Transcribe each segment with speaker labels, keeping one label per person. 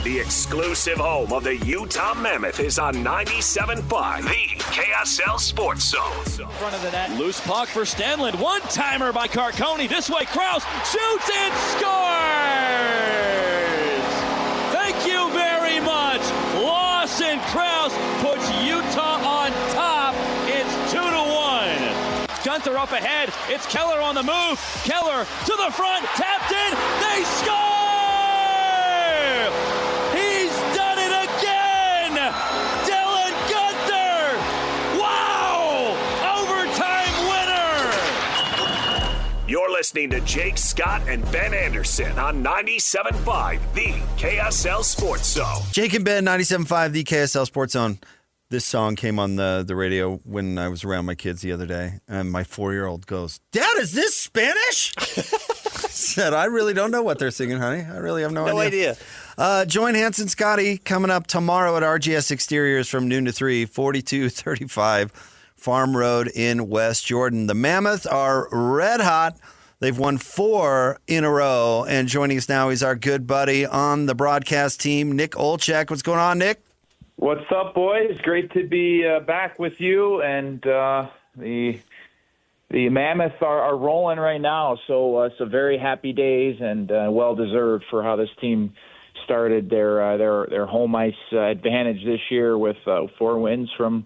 Speaker 1: The exclusive home of the Utah Mammoth is on 97.5, the KSL Sports Zone.
Speaker 2: In front of the net, loose puck for Stenlund. One-timer by Carcone. This way, Krause shoots and scores! Thank you very much. Lawson Krause puts Utah on top. It's 2-1. Guenther up ahead. It's Keller on the move. Keller to the front. Tapped in. They score! He's done it again! Dylan Guenther! Wow! Overtime winner!
Speaker 1: You're listening to Jake Scott and Ben Anderson on 97.5, the KSL Sports Zone.
Speaker 3: Jake and Ben, 97.5, the KSL Sports Zone. This song came on the radio when I was around my kids the other day, and my 4-year-old goes, "Dad, is this Spanish?" I said, "I really don't know what they're singing, honey. I really have no idea. Join Hanson Scotty coming up tomorrow at RGS Exteriors from noon to 3, 4235 Farm Road in West Jordan. The Mammoth are red hot. They've won 4 in a row, and joining us now is our good buddy on the broadcast team, Nick Olczyk. What's going on, Nick?
Speaker 4: What's up, boys? Great to be back with you, and the Mammoths are rolling right now. So very happy days and well deserved for how this team started their home ice advantage this year with 4 wins from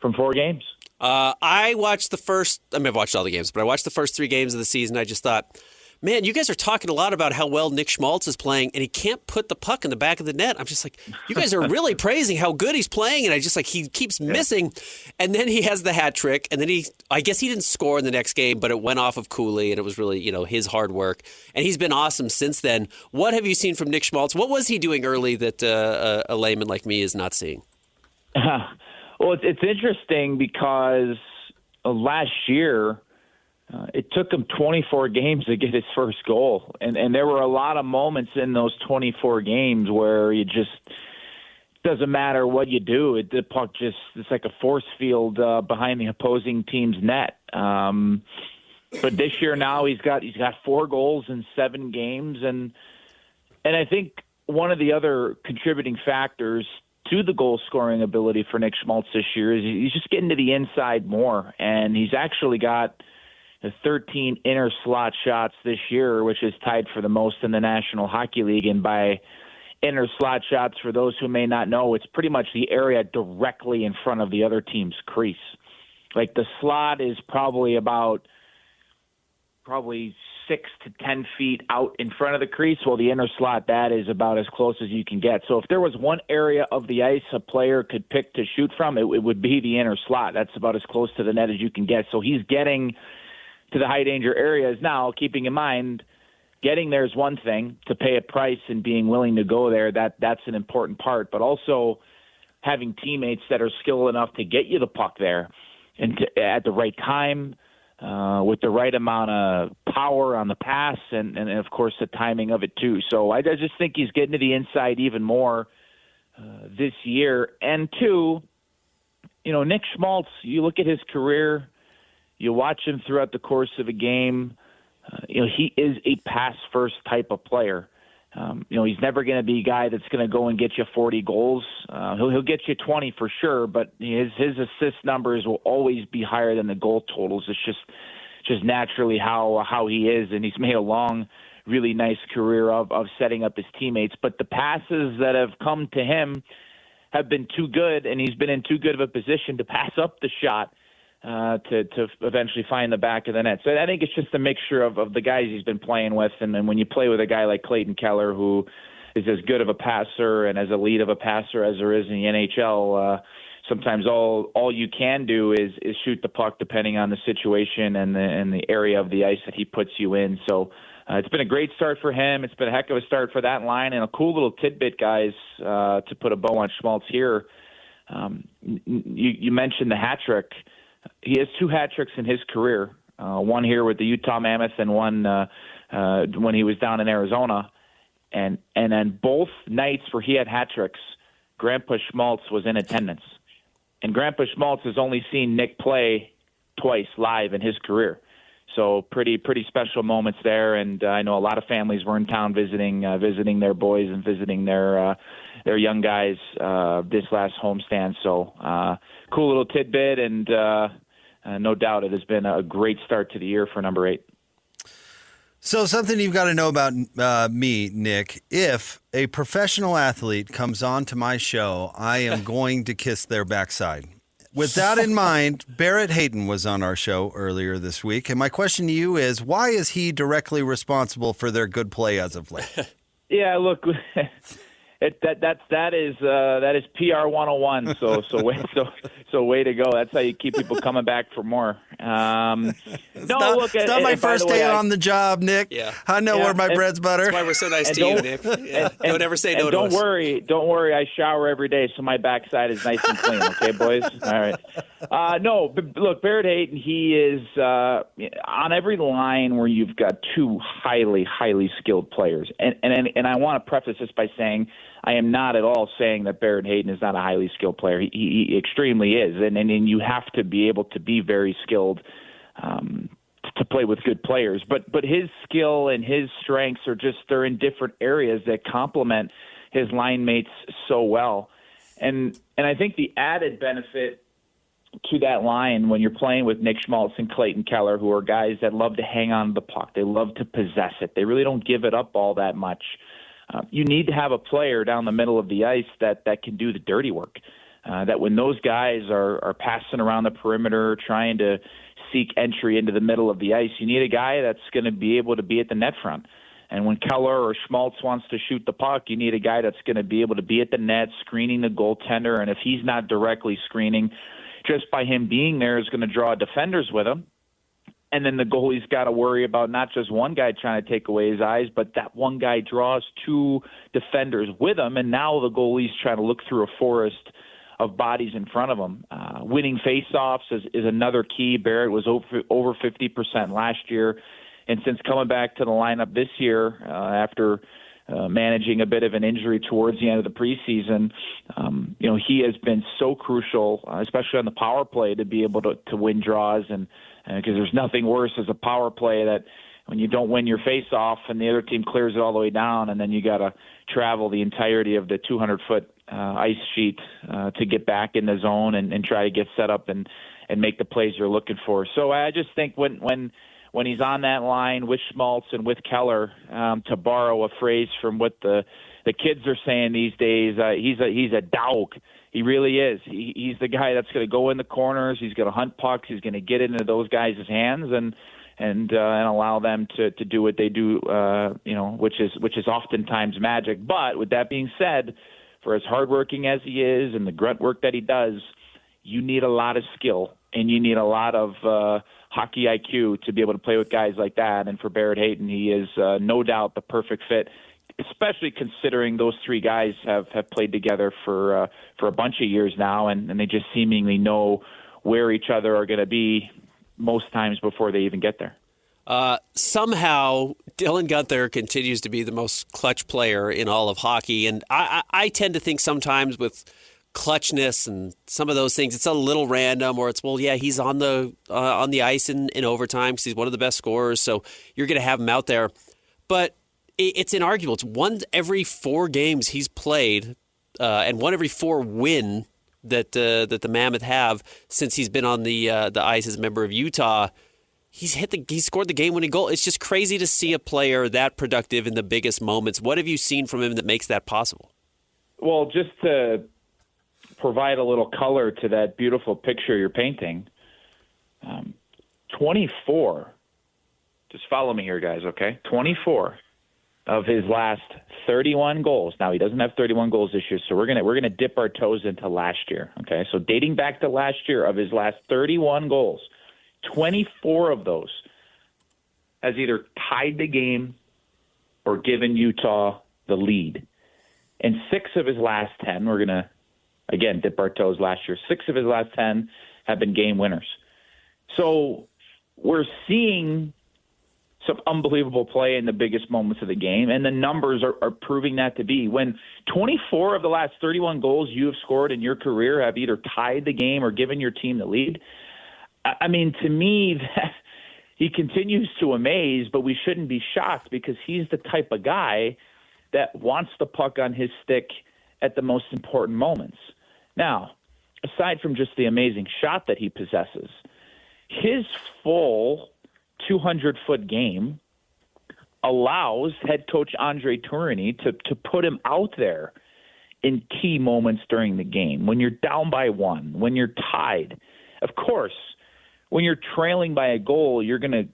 Speaker 4: 4 games.
Speaker 5: I've watched all the games, but I watched the first 3 games of the season. I just thought, man, you guys are talking a lot about how well Nick Schmaltz is playing, and he can't put the puck in the back of the net. I'm just like, you guys are really praising how good he's playing, and I just like he keeps missing. And then he has the hat trick, and then I guess he didn't score in the next game, but it went off of Cooley, and it was really, his hard work. And he's been awesome since then. What have you seen from Nick Schmaltz? What was he doing early that a layman like me is not seeing?
Speaker 4: Well, it's interesting because last year, it took him 24 games to get his first goal. And there were a lot of moments in those 24 games where you just doesn't matter what you do. The puck it's like a force field behind the opposing team's net. But this year now he's got 4 goals in 7 games. And I think one of the other contributing factors to the goal scoring ability for Nick Schmaltz this year is he's just getting to the inside more. And he's actually got 13 inner slot shots this year, which is tied for the most in the National Hockey League. And by inner slot shots, for those who may not know, it's pretty much the area directly in front of the other team's crease. Like the slot is probably 6 to 10 feet out in front of the crease. Well, the inner slot, that is about as close as you can get. So if there was one area of the ice a player could pick to shoot from, it would be the inner slot. That's about as close to the net as you can get. So he's getting to the high danger areas now, keeping in mind getting there is one thing, to pay a price and being willing to go there, that's an important part, but also having teammates that are skilled enough to get you the puck there and at the right time, with the right amount of power on the pass and of course the timing of it too. So I just think he's getting to the inside even more this year. And 2, Nick Schmaltz, you look at his career, you watch him throughout the course of a game. He is a pass-first type of player. He's never going to be a guy that's going to go and get you 40 goals. He'll get you 20 for sure, but his assist numbers will always be higher than the goal totals. It's just naturally how he is, and he's made a long, really nice career of setting up his teammates. But the passes that have come to him have been too good, and he's been in too good of a position to pass up the shot to eventually find the back of the net. So I think it's just a mixture of the guys he's been playing with. And then when you play with a guy like Clayton Keller, who is as good of a passer and as elite of a passer as there is in the NHL, sometimes all you can do is shoot the puck depending on the situation and the area of the ice that he puts you in. So it's been a great start for him. It's been a heck of a start for that line, and a cool little tidbit, guys, to put a bow on Schmaltz here. You mentioned the hat trick. He has 2 hat tricks in his career, one here with the Utah Mammoth and one when he was down in Arizona. And then both nights where he had hat tricks, Grandpa Schmaltz was in attendance. And Grandpa Schmaltz has only seen Nick play twice live in his career. So pretty special moments there, and I know a lot of families were in town visiting their boys and visiting their young guys this last homestand. So cool little tidbit, and no doubt it has been a great start to the year for number 8.
Speaker 3: So something you've got to know about me, Nick, if a professional athlete comes on to my show, I am going to kiss their backside. With that in mind, Barrett Hayton was on our show earlier this week, and my question to you is, why is he directly responsible for their good play as of late?
Speaker 4: Yeah, look, that is PR 101. So way to go. That's how you keep people coming back for more.
Speaker 3: It's not my first day on the job, Nick.
Speaker 5: Yeah.
Speaker 3: I know where my bread's butter.
Speaker 5: That's why we're so nice to you, Nick. Yeah. Don't ever say no to us.
Speaker 4: Don't worry. I shower every day, so my backside is nice and clean. Okay, boys. All right. No, but look, Barrett Hayton. He is on every line where you've got two highly skilled players, and I want to preface this by saying I am not at all saying that Barrett Hayton is not a highly skilled player. He extremely is, and you have to be able to be very skilled to play with good players. But his skill and his strengths they're in different areas that complement his line mates so well. And I think the added benefit to that line when you're playing with Nick Schmaltz and Clayton Keller, who are guys that love to hang on to the puck, they love to possess it, they really don't give it up all that much. You need to have a player down the middle of the ice that can do the dirty work. That when those guys are passing around the perimeter, trying to seek entry into the middle of the ice, you need a guy that's going to be able to be at the net front. And when Keller or Schmaltz wants to shoot the puck, you need a guy that's going to be able to be at the net, screening the goaltender. And if he's not directly screening, just by him being there is going to draw defenders with him. And then the goalie's got to worry about not just one guy trying to take away his eyes, but that one guy draws two defenders with him, and now the goalie's trying to look through a forest of bodies in front of him. Winning faceoffs is another key. Barrett was over 50% last year, and since coming back to the lineup this year after managing a bit of an injury towards the end of the preseason, he has been so crucial, especially on the power play, to be able to win draws, and because there's nothing worse as a power play that when you don't win your face-off and the other team clears it all the way down, and then you got to travel the entirety of the 200-foot ice sheet to get back in the zone and try to get set up and make the plays you're looking for. So I just think when he's on that line with Schmaltz and with Keller, to borrow a phrase from what the kids are saying these days, he's a dog. He really is. He's the guy that's going to go in the corners. He's going to hunt pucks. He's going to get into those guys' hands and allow them to do what they do, which is oftentimes magic. But with that being said, for as hardworking as he is and the grunt work that he does, you need a lot of skill and you need a lot of hockey IQ to be able to play with guys like that. And for Barrett Hayton, he is no doubt the perfect fit, especially considering those three guys have played together for a bunch of years now, and they just seemingly know where each other are going to be most times before they even get there.
Speaker 5: Somehow, Dylan Guenther continues to be the most clutch player in all of hockey, and I tend to think sometimes with clutchness and some of those things, it's a little random, or it's, he's on the ice in overtime because he's one of the best scorers, so you're going to have him out there. But it's inarguable. It's one every 4 games he's played, and one every 4 win that the Mammoth have since he's been on the ice as a member of Utah. He scored the game-winning goal. It's just crazy to see a player that productive in the biggest moments. What have you seen from him that makes that possible?
Speaker 4: Well, just to provide a little color to that beautiful picture you're painting, 24. Just follow me here, guys. Okay, 24. Of his last 31 goals. Now, he doesn't have 31 goals this year, so we're gonna dip our toes into last year. Okay, so dating back to last year, of his last 31 goals, 24 of those has either tied the game or given Utah the lead. And 6 of his last 10, we're gonna again dip our toes last year. 6 of his last 10 have been game winners. So we're seeing some unbelievable play in the biggest moments of the game, and the numbers are proving that to be. When 24 of the last 31 goals you have scored in your career have either tied the game or given your team the lead, I mean, to me, he continues to amaze, but we shouldn't be shocked because he's the type of guy that wants the puck on his stick at the most important moments. Now, aside from just the amazing shot that he possesses, his full 200-foot game allows head coach Andre Tourigny to put him out there in key moments during the game. When you're down by one, when you're tied. Of course, when you're trailing by a goal, you're going to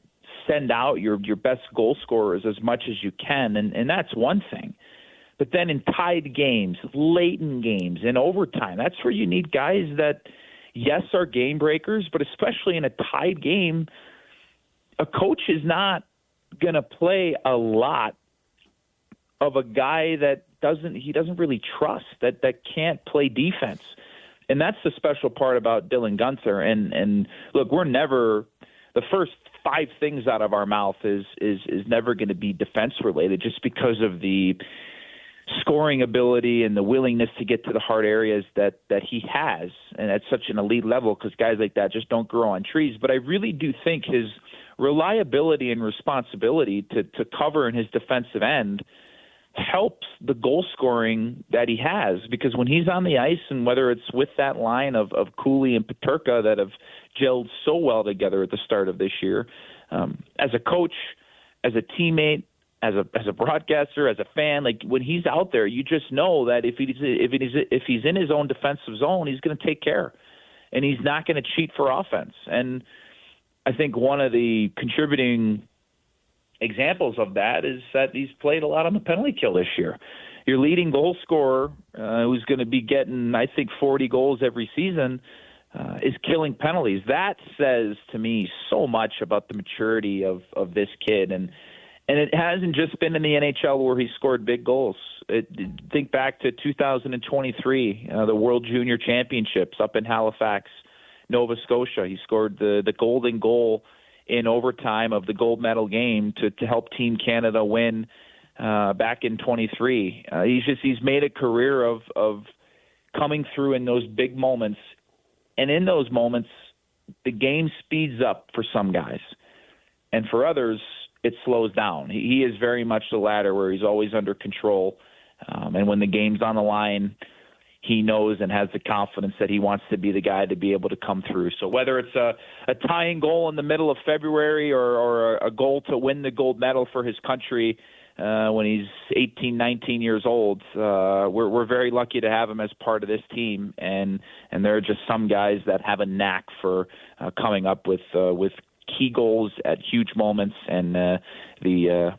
Speaker 4: send out your best goal scorers as much as you can, and that's one thing. But then in tied games, late in games, in overtime, that's where you need guys that, yes, are game breakers, but especially in a tied game, a coach is not going to play a lot of a guy that doesn't really trust, that can't play defense. And that's the special part about Dylan Guenther. And look, we're never – the first 5 things out of our mouth is never going to be defense related just because of the scoring ability and the willingness to get to the hard areas that he has, and at such an elite level, because guys like that just don't grow on trees. But I really do think his reliability and responsibility to cover in his defensive end helps the goal scoring that he has, because when he's on the ice, and whether it's with that line of Cooley and Peterka that have gelled so well together at the start of this year, as a coach, as a teammate, as a broadcaster, as a fan, like when he's out there, you just know that if he's in his own defensive zone, he's going to take care, and he's not going to cheat for offense. And I think one of the contributing examples of that is that he's played a lot on the penalty kill this year. Your leading goal scorer, who's going to be getting, I think, 40 goals every season, is killing penalties. That says to me so much about the maturity of this kid. And it hasn't just been in the NHL where he scored big goals. Think back to 2023, the World Junior Championships up in Halifax, Nova Scotia. He scored the golden goal in overtime of the gold medal game to help Team Canada win back in 23. He's made a career of coming through in those big moments. And in those moments, the game speeds up for some guys. And for others, it slows down. He is very much the latter, where he's always under control. And when the game's on the line, he knows and has the confidence that he wants to be the guy to be able to come through. So whether it's a tying goal in the middle of February or a goal to win the gold medal for his country when he's 18, 19 years old, we're very lucky to have him as part of this team. And there are just some guys that have a knack for coming up with key goals at huge moments, and the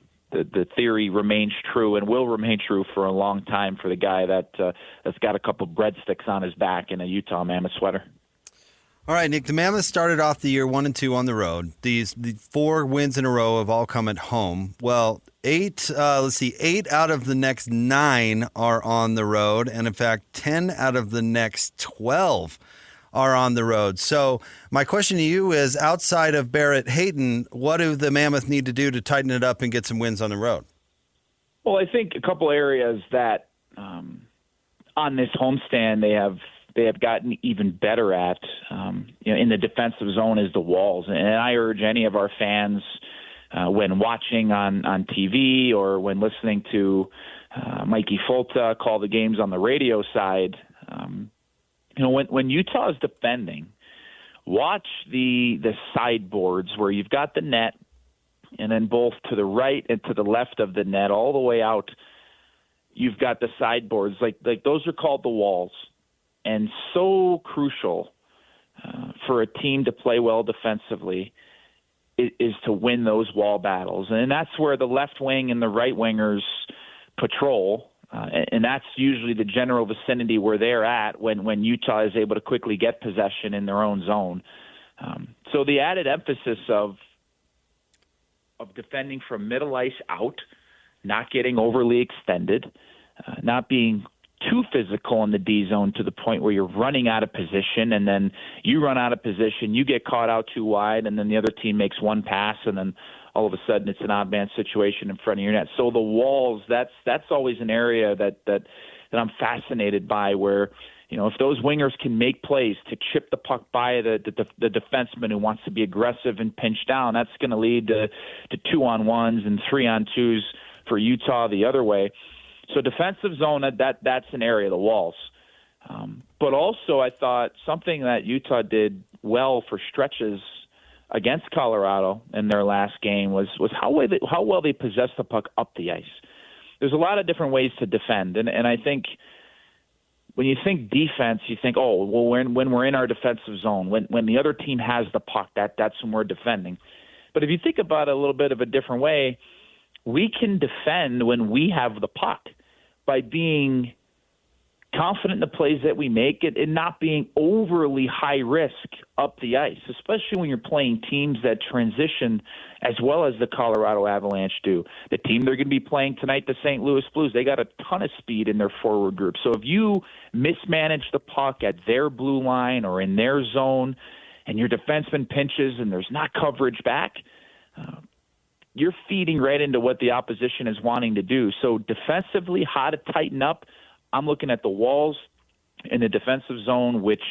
Speaker 4: theory remains true and will remain true for a long time for the guy that's got a couple breadsticks on his back in a Utah Mammoth sweater.
Speaker 3: All right, Nick, the Mammoths started off the year 1-2 on the road. The 4 wins in a row have all come at home. Well, 8 out of the next 9 are on the road, and in fact, 10 out of the next 12 are on the road. So my question to you is, outside of Barrett Hayton, what do the Mammoth need to do to tighten it up and get some wins on the road?
Speaker 4: Well, I think a couple areas that on this homestand they have gotten even better at in the defensive zone is the walls. And I urge any of our fans when watching on TV or when listening to Mikey Folta call the games on the radio side, when Utah is defending, watch the sideboards where you've got the net, and then both to the right and to the left of the net, all the way out, you've got the sideboards. Like those are called the walls, and so crucial for a team to play well defensively is to win those wall battles, and that's where the left wing and the right wingers patrol. And that's usually the general vicinity where they're at when Utah is able to quickly get possession in their own zone. So the added emphasis of defending from middle ice out, not getting overly extended, not being too physical in the D zone to the point where you're running out of position, and then you run out of position, you get caught out too wide, and then the other team makes one pass, and then all of a sudden it's an odd man situation in front of your net. So the walls, that's always an area that I'm fascinated by, where if those wingers can make plays to chip the puck by the defenseman who wants to be aggressive and pinch down, that's going to lead to 2-on-1s and 3-on-2s for Utah the other way. So defensive zone, that's an area, the walls. But also I thought something that Utah did well for stretches against Colorado in their last game was how well they possessed the puck up the ice. There's a lot of different ways to defend, and I think when you think defense, you think, oh, well, when we're in our defensive zone, when the other team has the puck, that's when we're defending. But if you think about it a little bit of a different way, we can defend when we have the puck by being confident in the plays that we make and not being overly high risk up the ice, especially when you're playing teams that transition as well as the Colorado Avalanche do. The team they're going to be playing tonight, the St. Louis Blues, they got a ton of speed in their forward group. So if you mismanage the puck at their blue line or in their zone and your defenseman pinches and there's not coverage back, you're feeding right into what the opposition is wanting to do. So defensively, how to tighten up, I'm looking at the walls in the defensive zone, which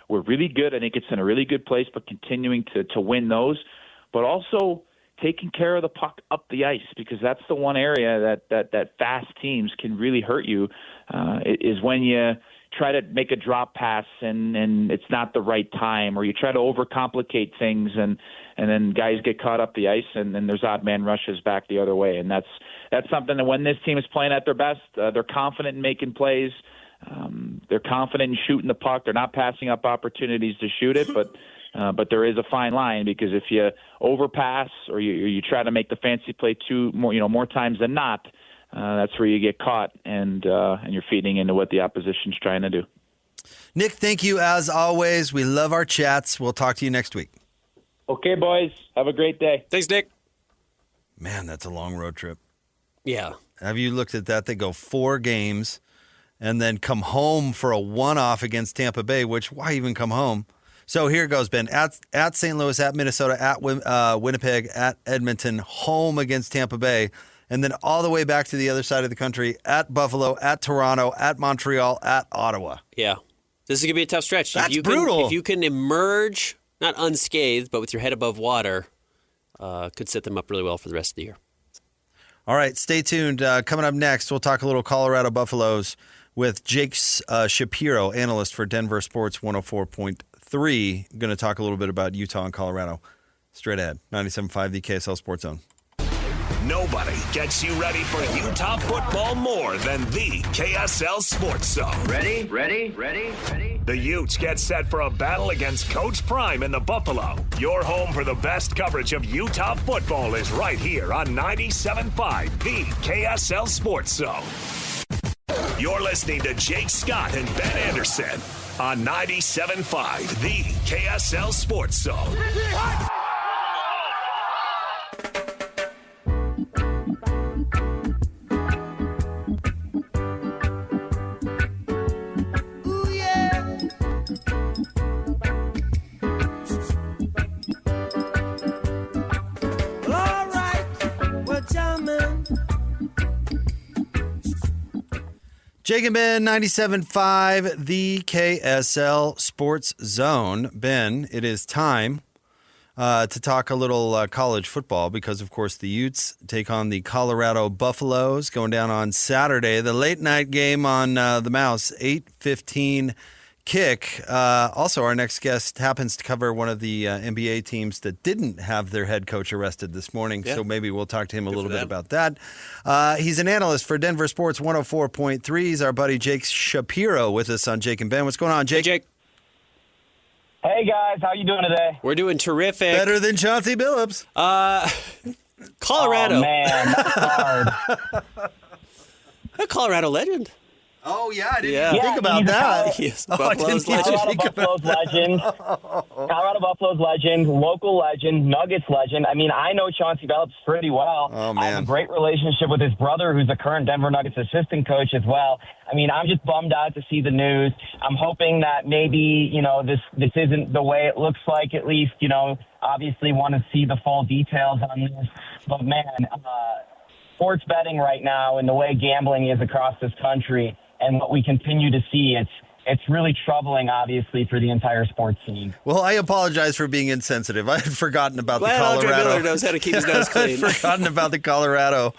Speaker 4: were really good. I think it's in a really good place, but continuing to win those. But also taking care of the puck up the ice, because that's the one area that fast teams can really hurt you, is when you try to make a drop pass and it's not the right time, or you try to overcomplicate things and then guys get caught up the ice and then there's odd man rushes back the other way. And that's something that when this team is playing at their best, they're confident in making plays. They're confident in shooting the puck. They're not passing up opportunities to shoot it, but there is a fine line, because if you overpass or you try to make the fancy play more times than not, that's where you get caught and you're feeding into what the opposition's trying to do.
Speaker 3: Nick, thank you as always. We love our chats. We'll talk to you next week.
Speaker 4: Okay, boys. Have a great day.
Speaker 5: Thanks, Nick.
Speaker 3: Man, that's a long road trip.
Speaker 5: Yeah.
Speaker 3: Have you looked at that? They go 4 games and then come home for a one-off against Tampa Bay, which why even come home? So here goes, Ben. At St. Louis, at Minnesota, at Winnipeg, at Edmonton, home against Tampa Bay, and then all the way back to the other side of the country, at Buffalo, at Toronto, at Montreal, at Ottawa.
Speaker 5: Yeah. This is going to be a tough stretch.
Speaker 3: That's brutal.
Speaker 5: If you can emerge, not unscathed, but with your head above water, could set them up really well for the rest of the year.
Speaker 3: All right, stay tuned. Coming up next, we'll talk a little Colorado Buffaloes with Jake Shapiro, analyst for Denver Sports 104.3. Going to talk a little bit about Utah and Colorado. Straight ahead, 97.5, the KSL Sports Zone.
Speaker 1: Nobody gets you ready for Utah football more than the KSL Sports Zone.
Speaker 6: Ready?
Speaker 1: The Utes get set for a battle against Coach Prime and the Buffalo. Your home for the best coverage of Utah football is right here on 97.5, the KSL Sports Zone. You're listening to Jake Scott and Ben Anderson on 97.5, the KSL Sports Zone.
Speaker 3: Jake and Ben, 97.5, the KSL Sports Zone. Ben, it is time to talk a little college football because, of course, the Utes take on the Colorado Buffaloes going down on Saturday. The late night game on the Mouse, 8:15 kick. Also, our next guest happens to cover one of the NBA teams that didn't have their head coach arrested this morning, so maybe we'll talk to him a little bit about that. He's an analyst for Denver Sports 104.3. He's our buddy Jake Shapiro with us on Jake and Ben. What's going on, Jake?
Speaker 5: Hey, Jake.
Speaker 6: Hey, guys. How you doing today?
Speaker 5: We're doing terrific.
Speaker 3: Better than Chauncey Billups.
Speaker 5: Colorado.
Speaker 6: Oh, man, that's hard.
Speaker 5: A Colorado legend.
Speaker 3: Oh, yeah, I didn't even think about that.
Speaker 5: Yes,
Speaker 3: Buffalo's
Speaker 6: Colorado Buffalo's legend, local legend, Nuggets legend. I mean, I know Chauncey Billups pretty well.
Speaker 3: Oh, man.
Speaker 6: I have a great relationship with his brother, who's the current Denver Nuggets assistant coach as well. I mean, I'm just bummed out to see the news. I'm hoping that maybe, this isn't the way it looks like, at least, obviously want to see the full details on this. But, man, sports betting right now and the way gambling is across this country, and what we continue to see, it's really troubling, obviously, for the entire sports scene.
Speaker 3: Well, I apologize for being insensitive. I had forgotten about the Colorado.
Speaker 5: Andre Miller knows how to keep his nose clean.
Speaker 3: I had forgotten about the Colorado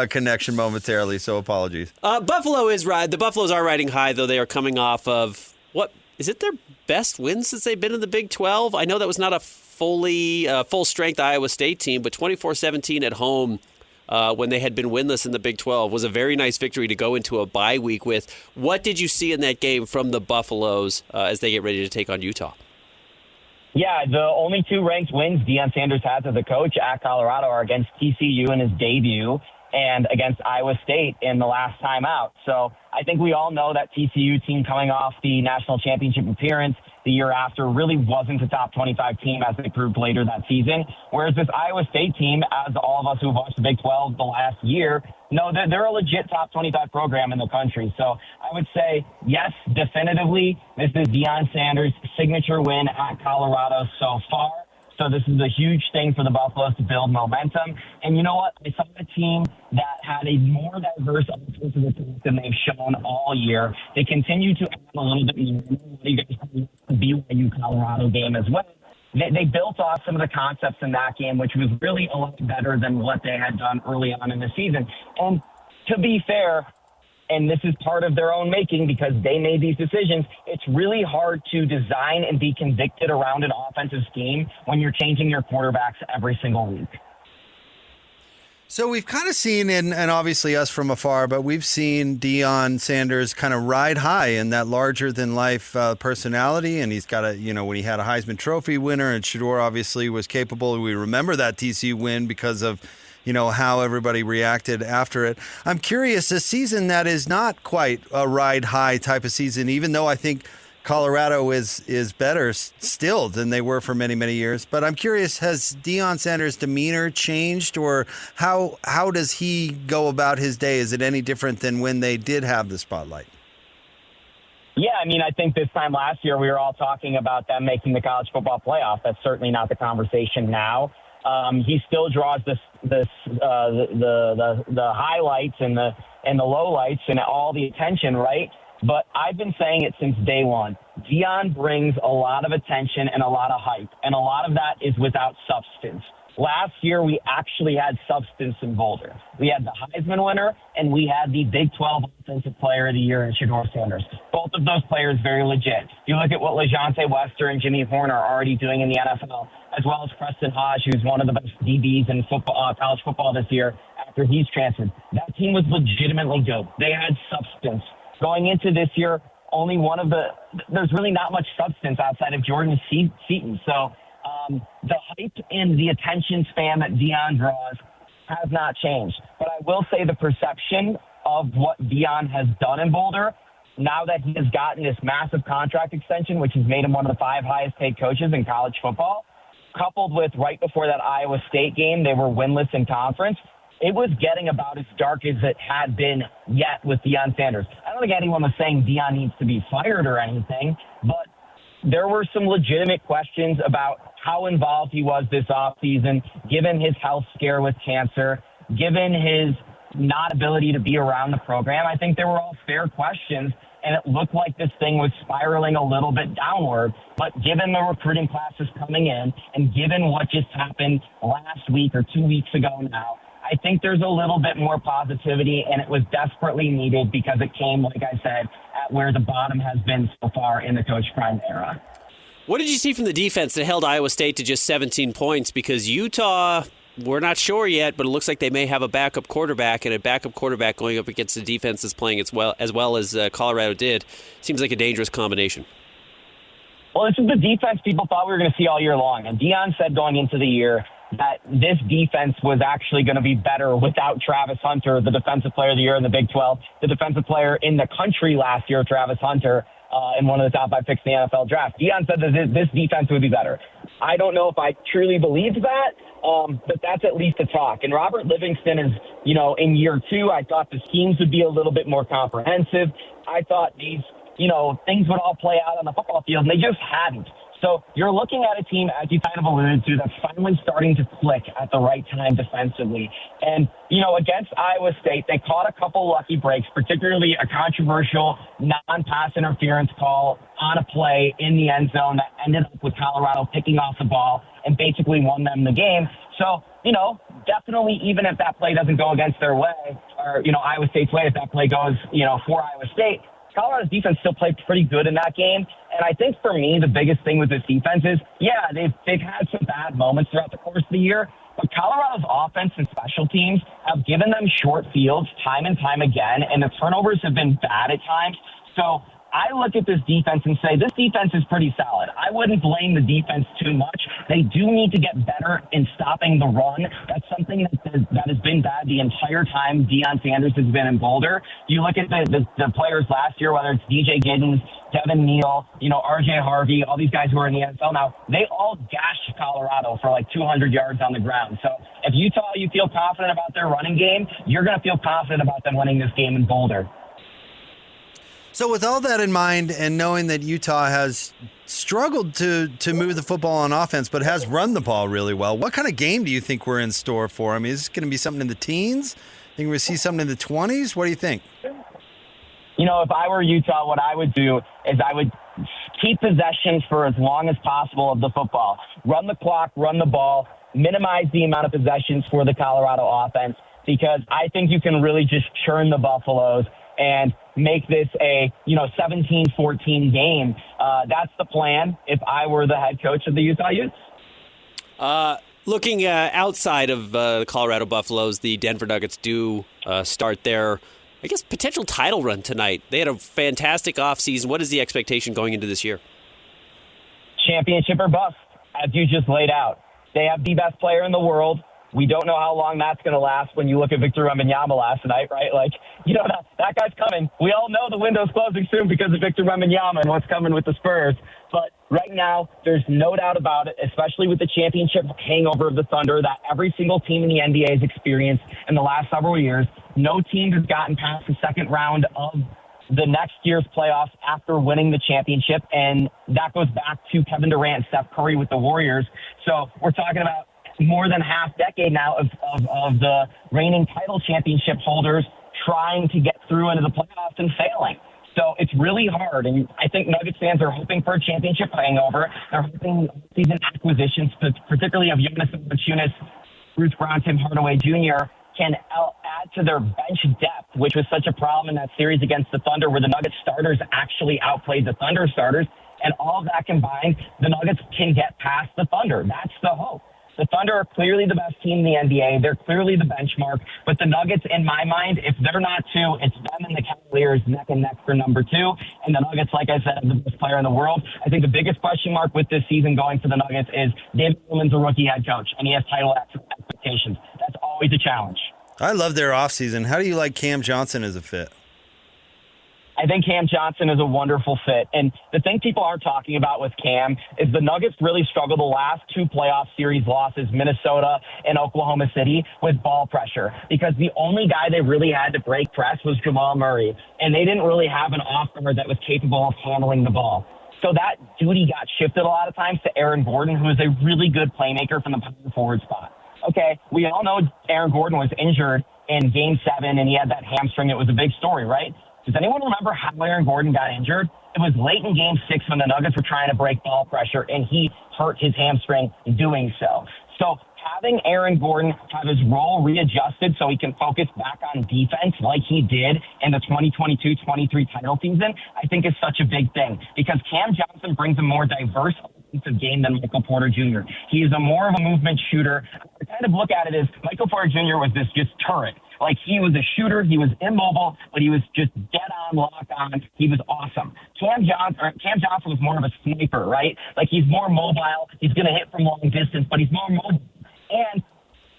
Speaker 3: connection momentarily, so apologies.
Speaker 5: The Buffaloes are riding high, though. They are coming off of, what, is it their best win since they've been in the Big 12? I know that was not a full-strength Iowa State team, but 24-17 at home when they had been winless in the Big 12 was a very nice victory to go into a bye week with. What did you see in that game from the Buffaloes as they get ready to take on Utah?
Speaker 6: Yeah, the only 2 ranked wins Deion Sanders has as a coach at Colorado are against TCU in his debut and against Iowa State in the last time out. So I think we all know that TCU team coming off the national championship appearance the year after really wasn't a top 25 team as they proved later that season. Whereas this Iowa State team, as all of us who've watched the Big 12 the last year, know that they're a legit top 25 program in the country. So I would say, yes, definitively, this is Deion Sanders' signature win at Colorado so far. So this is a huge thing for the Buffaloes to build momentum. And you know what? I saw a team that had a more diverse offensive attack than they've shown all year. They continue to add a little bit more. You guys the BYU Colorado game as well. They built off some of the concepts in that game, which was really a lot better than what they had done early on in the season. And to be fair, and this is part of their own making because they made these decisions, it's really hard to design and be convicted around an offensive scheme when you're changing your quarterbacks every single week.
Speaker 3: So we've kind of seen, and obviously us from afar, but we've seen Deion Sanders kind of ride high in that larger-than-life personality, and he's got when he had a Heisman Trophy winner, and Shador obviously was capable. We remember that TCU win because of how everybody reacted after it. I'm curious, a season that is not quite a ride high type of season, even though I think Colorado is better still than they were for many, many years. But I'm curious, has Deion Sanders' demeanor changed, or how does he go about his day? Is it any different than when they did have the spotlight?
Speaker 6: Yeah, I mean, I think this time last year we were all talking about them making the college football playoff. That's certainly not the conversation now. He still draws the highlights and the lowlights and all the attention, right? But I've been saying it since day one. Deion brings a lot of attention and a lot of hype, and a lot of that is without substance. Last year, we actually had substance in Boulder. We had the Heisman winner, and we had the Big 12 Offensive Player of the Year in Shador Sanders. Both of those players very legit. You look at what LeJohntay Wester and Jimmy Horn are already doing in the NFL, as well as Preston Hodge, who's one of the best DBs in football, college football this year after he's transferred. That team was legitimately good. They had substance. Going into this year, there's really not much substance outside of Jordan Seaton. So the hype and the attention span that Deion draws has not changed. But I will say the perception of what Deion has done in Boulder, now that he has gotten this massive contract extension, which has made him one of the 5 highest paid coaches in college football, coupled with right before that Iowa State game, they were winless in conference. It was getting about as dark as it had been yet with Deion Sanders. I don't think anyone was saying Deion needs to be fired or anything, but there were some legitimate questions about how involved he was this offseason, given his health scare with cancer, given his not ability to be around the program. I think they were all fair questions, and it looked like this thing was spiraling a little bit downward. But given the recruiting classes coming in, and given what just happened last week or 2 weeks ago now, I think there's a little bit more positivity, and it was desperately needed because it came, like I said, at where the bottom has been so far in the Coach Prime era.
Speaker 5: What did you see from the defense that held Iowa State to just 17 points? Because Utah, we're not sure yet, but it looks like they may have a backup quarterback, and a backup quarterback going up against the defense that's playing as well as Colorado did. Seems like a dangerous combination.
Speaker 6: Well, this is the defense people thought we were going to see all year long. And Deion said going into the year that this defense was actually going to be better without Travis Hunter, the defensive player of the year in the Big 12, the defensive player in the country last year, Travis Hunter, in one of the top 5 picks in the NFL draft. Deion said that this defense would be better. I don't know if I truly believed that, but that's at least a talk. And Robert Livingston is, in year 2, I thought the schemes would be a little bit more comprehensive. I thought these, things would all play out on the football field, and they just hadn't. So you're looking at a team, as you kind of alluded to, that's finally starting to click at the right time defensively. And, against Iowa State, they caught a couple lucky breaks, particularly a controversial non-pass interference call on a play in the end zone that ended up with Colorado picking off the ball and basically won them the game. So, definitely even if that play doesn't go against their way, or, Iowa State's way, if that play goes, for Iowa State, Colorado's defense still played pretty good in that game. And I think for me, the biggest thing with this defense is, they've had some bad moments throughout the course of the year, but Colorado's offense and special teams have given them short fields time and time again, and the turnovers have been bad at times. So I look at this defense and say, this defense is pretty solid. I wouldn't blame the defense too much. They do need to get better in stopping the run. That's something that has been bad the entire time Deion Sanders has been in Boulder. You look at the players last year, whether it's DJ Giddens, Devin Neal, RJ Harvey, all these guys who are in the NFL now, they all gashed Colorado for like 200 yards on the ground. So if Utah, you feel confident about their running game, you're going to feel confident about them winning this game in Boulder.
Speaker 3: So with all that in mind and knowing that Utah has struggled to move the football on offense but has run the ball really well, what kind of game do you think we're in store for? I mean, is this going to be something in the teens? Think we're going to see something in the 20s? What do you think?
Speaker 6: If I were Utah, what I would do is I would keep possession for as long as possible of the football. Run the clock, run the ball, minimize the amount of possessions for the Colorado offense, because I think you can really just churn the Buffaloes and make this a 17-14 game. That's the plan if I were the head coach of the Utah Utes.
Speaker 5: Looking outside of the Colorado Buffaloes, the Denver Nuggets do start their, potential title run tonight. They had a fantastic offseason. What is the expectation going into this year?
Speaker 6: Championship or bust, as you just laid out. They have the best player in the world. We don't know how long that's going to last when you look at Victor Wembanyama last night, right? That guy's coming. We all know the window's closing soon because of Victor Wembanyama and what's coming with the Spurs. But right now, there's no doubt about it, especially with the championship hangover of the Thunder that every single team in the NBA has experienced in the last several years. No team has gotten past the second round of the next year's playoffs after winning the championship, and that goes back to Kevin Durant and Steph Curry with the Warriors. So we're talking about more than half decade now of the reigning title championship holders trying to get through into the playoffs and failing. So it's really hard, and I think Nuggets fans are hoping for a championship hangover. They're hoping season acquisitions, particularly of Jonas Valanciunas, Bruce Brown, Tim Hardaway Jr., can add to their bench depth, which was such a problem in that series against the Thunder where the Nuggets starters actually outplayed the Thunder starters. And all of that combined, the Nuggets can get past the Thunder. That's the hope. The Thunder are clearly the best team in the NBA. They're clearly the benchmark. But the Nuggets, in my mind, if they're not two, it's them and the Cavaliers neck and neck for number two. And the Nuggets, like I said, are the best player in the world. I think the biggest question mark with this season going for the Nuggets is David Roman's a rookie head coach, and he has title expectations. That's always a challenge.
Speaker 3: I love their offseason. How do you like Cam Johnson as a fit?
Speaker 6: I think Cam Johnson is a wonderful fit. And the thing people aren't talking about with Cam is the Nuggets really struggled the last two playoff series losses, Minnesota and Oklahoma City, with ball pressure. Because the only guy they really had to break press was Jamal Murray. And they didn't really have an off-guard that was capable of handling the ball. So that duty got shifted a lot of times to Aaron Gordon, who is a really good playmaker from the power forward spot. Okay, we all know Aaron Gordon was injured in Game 7, and he had that hamstring. It was a big story, right? Does anyone remember how Aaron Gordon got injured? It was late in Game 6 when the Nuggets were trying to break ball pressure, and he hurt his hamstring doing so. So having Aaron Gordon have his role readjusted so he can focus back on defense like he did in the 2022-23 title season, I think is such a big thing because Cam Johnson brings a more diverse offensive game than Michael Porter Jr. He is a more of a movement shooter. I kind of look at it as Michael Porter Jr. was this just turret. Like, he was a shooter, he was immobile, but he was just dead on, lock on. He was awesome. Cam Johnson was more of a sniper, right? Like, he's more mobile. He's going to hit from long distance, but he's more mobile. And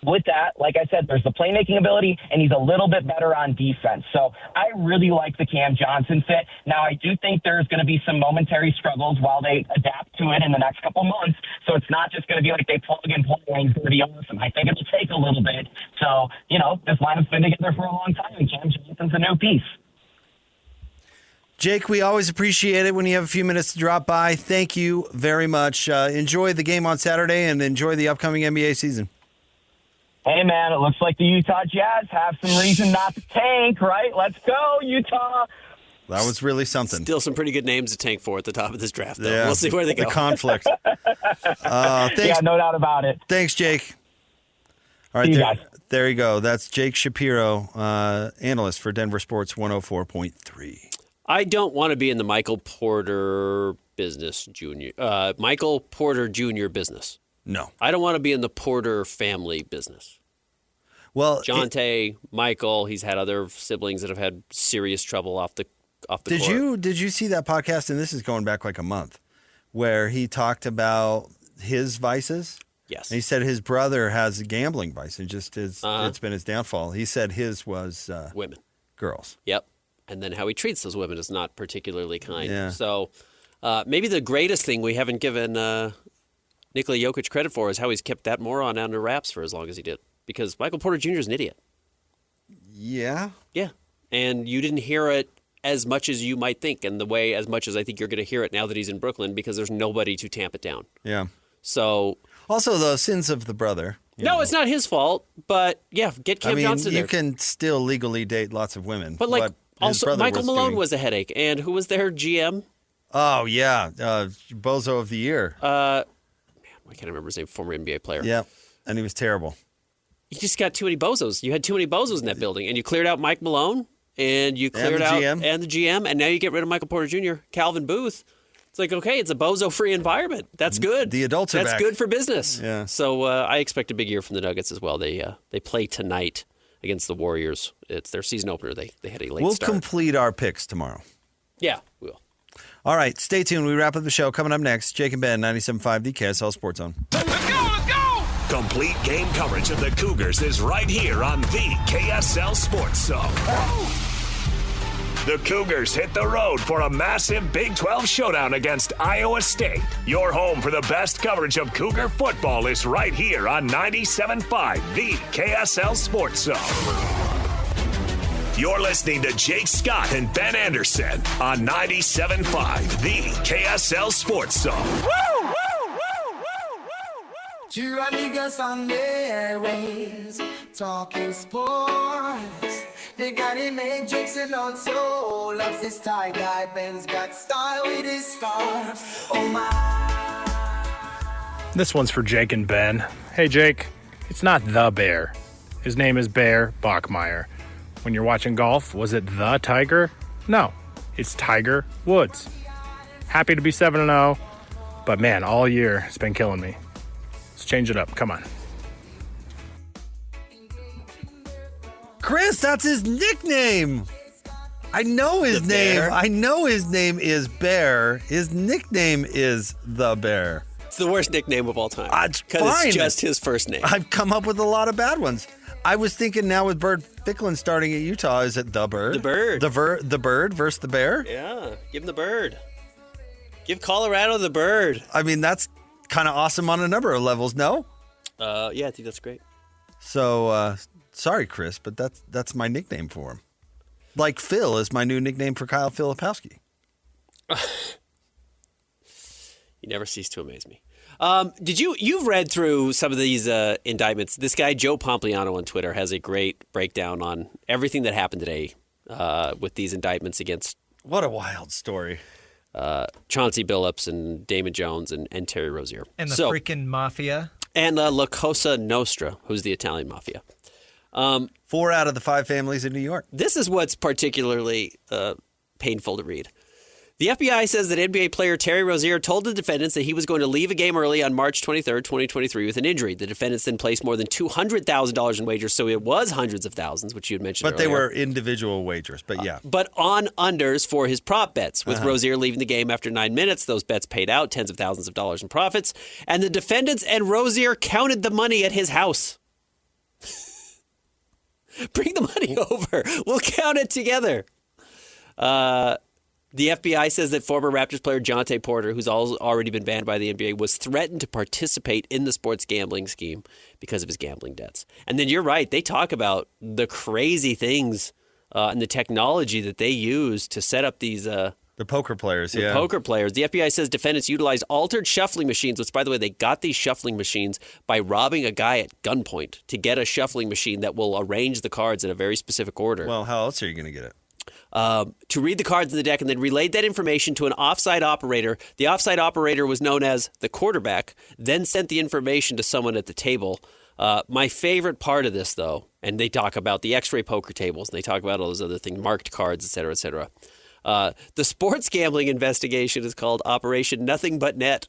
Speaker 6: with that, like I said, there's the playmaking ability, and he's a little bit better on defense. So I really like the Cam Johnson fit. Now, I do think there's going to be some momentary struggles while they adapt to it in the next couple months. So it's not just going to be like they plug and play and he's going to be awesome. I think it'll take a little bit. So, this lineup's been together for a long time, and Cam Johnson's a new piece.
Speaker 3: Jake, we always appreciate it when you have a few minutes to drop by. Thank you very much. Enjoy the game on Saturday and enjoy the upcoming NBA season.
Speaker 6: Hey, man, it looks like the Utah Jazz have some reason not to tank, right? Let's go, Utah.
Speaker 3: That was really something.
Speaker 5: Still some pretty good names to tank for at the top of this draft, though.
Speaker 3: Yeah.
Speaker 5: We'll see where they go.
Speaker 3: The conflict. Thanks.
Speaker 6: Yeah, no doubt about it.
Speaker 3: Thanks, Jake. All right,
Speaker 6: See you guys.
Speaker 3: there you go. That's Jake Shapiro, analyst for Denver Sports 104.3.
Speaker 5: I don't want to be in the Michael Porter business, Michael Porter Jr. business.
Speaker 3: No.
Speaker 5: I don't want to be in the Porter family business.
Speaker 3: Well,
Speaker 5: Jonte, Michael, he's had other siblings that have had serious trouble off the court.
Speaker 3: Did you see that podcast? And this is going back like a month, where he talked about his vices.
Speaker 5: Yes.
Speaker 3: And he said his brother has a gambling vice, and just it's been his downfall. He said his was
Speaker 5: women,
Speaker 3: girls.
Speaker 5: Yep. And then how he treats those women is not particularly kind.
Speaker 3: Yeah.
Speaker 5: So maybe the greatest thing we haven't given Nikola Jokic credit for is how he's kept that moron under wraps for as long as he did. Because Michael Porter Jr. is an idiot.
Speaker 3: Yeah.
Speaker 5: Yeah. And you didn't hear it as much as you might think, and the way as much as I think you're going to hear it now that he's in Brooklyn, because there's nobody to tamp it down.
Speaker 3: Yeah.
Speaker 5: So
Speaker 3: Also, the sins of the brother.
Speaker 5: no, it's not his fault. But yeah, get Cam Johnson
Speaker 3: you
Speaker 5: there.
Speaker 3: can still legally date lots of women.
Speaker 5: But like
Speaker 3: his
Speaker 5: also
Speaker 3: brother
Speaker 5: Michael Malone
Speaker 3: doing-
Speaker 5: was a headache, and who was their GM?
Speaker 3: Oh yeah, Bozo of the Year.
Speaker 5: I can't remember his name. Former NBA player.
Speaker 3: Yeah, and he was terrible.
Speaker 5: You just got too many bozos. You had too many bozos in that building, and you cleared out Mike Malone, and you cleared
Speaker 3: the
Speaker 5: out
Speaker 3: GM.
Speaker 5: and the GM, and now you get rid of Michael Porter Jr., Calvin Booth. It's like, okay, it's a bozo-free environment. That's good.
Speaker 3: The adults are
Speaker 5: That's
Speaker 3: back.
Speaker 5: good for business.
Speaker 3: Yeah.
Speaker 5: So I expect a big year from the Nuggets as well. They play tonight against the Warriors. It's their season opener. They had a late
Speaker 3: We'll
Speaker 5: start.
Speaker 3: complete our picks tomorrow.
Speaker 5: Yeah, we will.
Speaker 3: All right, stay tuned. We wrap up the show. Coming up next, Jake and Ben, 97.5, the KSL Sports Zone.
Speaker 1: Let's go! Complete game coverage of the Cougars is right here on the KSL Sports Zone. The Cougars hit the road for a massive Big 12 showdown against Iowa State. Your home for the best coverage of Cougar football is right here on 97.5, the KSL Sports Zone. You're listening to Jake Scott and Ben Anderson on 97.5, the KSL Sports Zone.
Speaker 7: Two amigos on the airwaves, talking sports. They got him made Jake's Alonso. Loves his tie guy, Ben's got style with his scarf. Oh my.
Speaker 8: This one's for Jake and Ben. Hey Jake, it's not the Bear. His name is Bear Bachmeyer. When you're watching golf, was it the Tiger? No, it's Tiger Woods. Happy to be 7-0, but man, all year it's been killing me. Let's change it up. Come on.
Speaker 3: Chris, that's his nickname. I know his name.
Speaker 5: Bear?
Speaker 3: I know his name is Bear. His nickname is the Bear.
Speaker 5: It's the worst nickname of all time.
Speaker 3: It's
Speaker 5: Because
Speaker 3: fine.
Speaker 5: it's just his first name.
Speaker 3: I've come up with a lot of bad ones. I was thinking now with Bird Ficklin starting at Utah, is it the Bird?
Speaker 5: The Bird.
Speaker 3: The Bird versus the Bear?
Speaker 5: Yeah, give him the bird. Give Colorado the bird.
Speaker 3: I mean, that's kind of awesome on a number of levels, no?
Speaker 5: Yeah, I think that's great.
Speaker 3: So, sorry, Chris, but that's my nickname for him. Like Phil is my new nickname for Kyle Filipowski.
Speaker 5: You never cease to amaze me. You've read through some of these indictments. This guy, Joe Pompliano on Twitter, has a great breakdown on everything that happened today with these indictments against
Speaker 3: What a wild story.
Speaker 5: Chauncey Billups and Damon Jones and Terry Rozier.
Speaker 9: And the freaking mafia.
Speaker 5: And La Cosa Nostra, who's the Italian mafia.
Speaker 3: 4 out of the 5 families in New York.
Speaker 5: This is what's particularly painful to read. The FBI says that NBA player Terry Rozier told the defendants that he was going to leave a game early on March 23rd, 2023 with an injury. The defendants then placed more than $200,000 in wagers, so it was hundreds of thousands, which you had mentioned
Speaker 3: But
Speaker 5: earlier.
Speaker 3: they were individual wagers, but yeah.
Speaker 5: But on unders for his prop bets. With Rozier leaving the game after 9 minutes, those bets paid out tens of thousands of dollars in profits, and the defendants and Rozier counted the money at his house. Bring the money over. We'll count it together. The FBI says that former Raptors player Jonte Porter, who's already been banned by the NBA, was threatened to participate in the sports gambling scheme because of his gambling debts. And then you're right. They talk about the crazy things and the technology that they use to set up these
Speaker 3: The poker players, yeah.
Speaker 5: poker players. The FBI says defendants utilized altered shuffling machines, which, by the way, they got these shuffling machines by robbing a guy at gunpoint to get a shuffling machine that will arrange the cards in a very specific order.
Speaker 3: Well, how else are you going to get it?
Speaker 5: To read the cards in the deck and then relayed that information to an offside operator. The offside operator was known as the quarterback, then sent the information to someone at the table. My favorite part of this, though, and they talk about the X-ray poker tables, and they talk about all those other things, marked cards, et cetera, et cetera. The sports gambling investigation is called Operation Nothing But Net.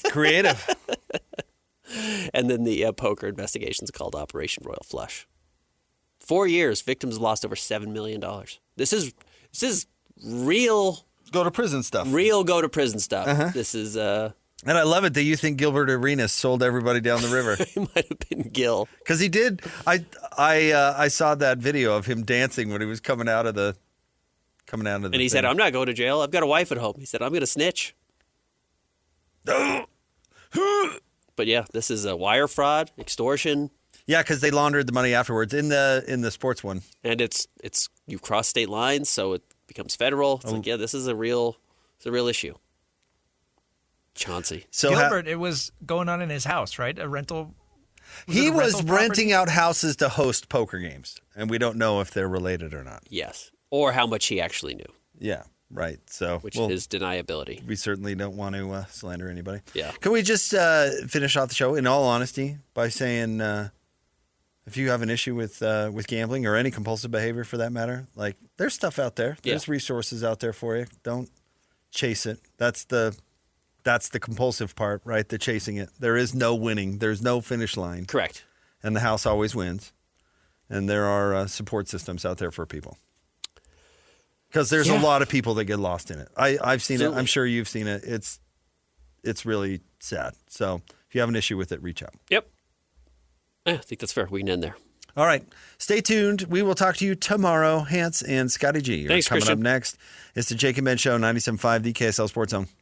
Speaker 3: Creative.
Speaker 5: And then the poker investigation is called Operation Royal Flush. 4 years, victims lost over $7 million. This is real
Speaker 3: Go to prison stuff.
Speaker 5: Real go to prison stuff.
Speaker 3: Uh-huh.
Speaker 5: This is
Speaker 3: And I love it that you think Gilbert Arenas sold everybody down the river.
Speaker 5: it might have been Gil.
Speaker 3: Because he did. I saw that video of him dancing when he was coming out of the
Speaker 5: And he said, "I'm not going to jail. I've got a wife at home." He said, "I'm going to snitch." But yeah, this is a wire fraud, extortion.
Speaker 3: Yeah, because they laundered the money afterwards in the sports one.
Speaker 5: And it's you cross state lines, so it becomes federal. It's like, yeah, this is a real issue. Chauncey.
Speaker 3: So
Speaker 9: Gilbert, it was going on in his house, right? A rental.
Speaker 3: He was renting out houses to host poker games, and we don't know if they're related or not.
Speaker 5: Yes, or how much he actually knew.
Speaker 3: Yeah, right. So
Speaker 5: which is deniability.
Speaker 3: We certainly don't want to slander anybody.
Speaker 5: Yeah.
Speaker 3: Can we just finish off the show in all honesty by saying, if you have an issue with gambling or any compulsive behavior for that matter, like there's stuff out there. There's resources out there for you. Don't chase it. That's the compulsive part, right? The chasing it. There is no winning. There's no finish line.
Speaker 5: Correct.
Speaker 3: And the house always wins. And there are support systems out there for people. Because there's a lot of people that get lost in it. I've seen it. I'm sure you've seen it. It's really sad. So if you have an issue with it, reach out.
Speaker 5: Yep. I think that's fair. We can end there.
Speaker 3: All right. Stay tuned. We will talk to you tomorrow. Hans and Scotty G.
Speaker 5: Thanks,
Speaker 3: coming
Speaker 5: Christian.
Speaker 3: up next. It's the Jake and Ben Show, 97.5, the KSL Sports Zone.